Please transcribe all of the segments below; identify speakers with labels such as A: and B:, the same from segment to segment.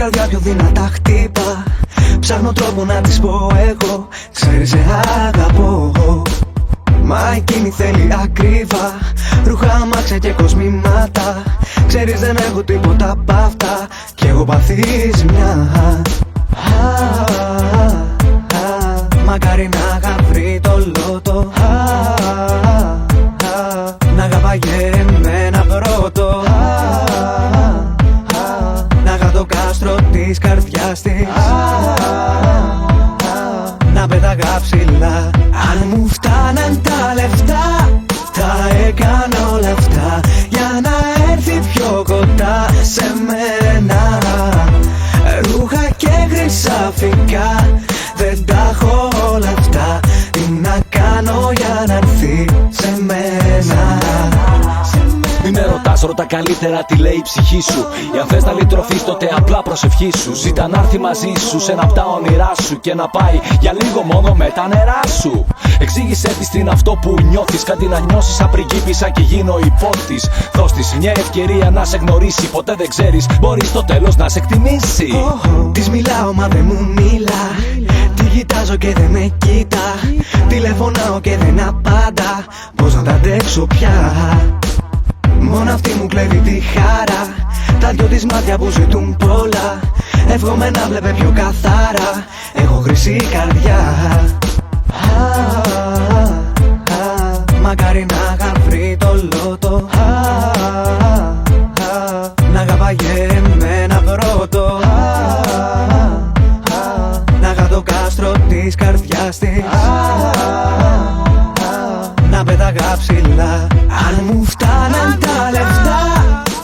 A: καρδιά πιο δυνατά χτύπα. Ψάχνω τρόπο να της πω εγώ, ξέρεις σε αγαπώ. Μα εκείνη θέλει ακρίβα, ρούχα, αμάξια και κοσμήματα. Ξέρεις δεν έχω τίποτα απ' αυτά κι εγώ παθείς μια. Μακάρι να είχα βρει το λότο, να αγαπάγε εμένα πρώτο, να είχα το κάστρο της καρδιάς της, να πέταγα ψηλά. Αν μου φτάναν τα λεφτά, τα έκανα όλα αυτά για να έρθει πιο κοντά σε μένα. Ρούχα και χρυσαφικά, δεν τα έχω όλα αυτά. Τι να κάνω για να έρθει σε μένα.
B: Μη με ρωτάς, ρώτα καλύτερα τι λέει η ψυχή σου. Ή αν θες να λυτρωθείς τότε απλά προσευχή σου. Ζήτα να έρθει μαζί σου σε ένα απ' τα όνειρά σου και να πάει για λίγο μόνο με τα νερά σου. Εξήγησέ της τι είναι αυτό που νιώθεις, κάτι να νιώσεις σαν πριγκίπισσα και γίνω υπότης. Δώσ' της μια ευκαιρία να σε γνωρίσει, ποτέ δεν ξέρεις, μπορεί στο τέλος να σε εκτιμήσει.
A: Της μιλάω μα δεν μου μιλά, τη κοιτάζω και δεν με κοίτα, τηλεφωνάω και δεν απάντα, πώς να τα αντέξω πια. Μόνο αυτή μου κλέβει τη χαρά, τα δυο της μάτια που ζητούν πολλά. Εύχομαι να βλέπε πιο καθαρά, έχω χρυσή καρδιά. Μακάρι να είχα βρει το λότο, να αγαπάγε εμένα πρώτο, να είχα το κάστρο της καρδιάς της, να πέταγα ψηλά. Αν μου φτάναν τα λεφτά,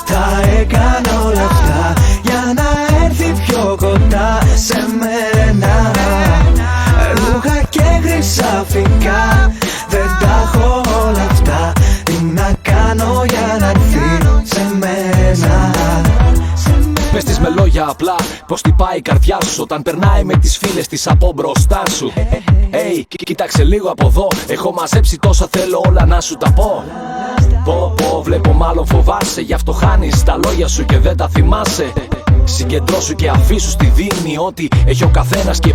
A: τα έκανα όλα αυτά για να έρθει πιο κοντά σε μένα. Ρούχα και χρυσαφικά, δεν τα έχω όλα αυτά. Τι να κάνω για να έρθει σε μένα.
B: Πες της με λόγια απλά πως χτυπάει η καρδιά σου όταν περνάει με τις φίλες της από μπροστά σου. Κοίταξε λίγο από εδώ, έχω μαζέψει τόσα, θέλω όλα να σου τα πω. Πω, βλέπω μάλλον φοβάσαι, γι' αυτό χάνεις τα λόγια σου και δεν τα θυμάσαι. Συγκεντρώσου και αφήσου στη δίνη ό,τι έχει ο καθένας και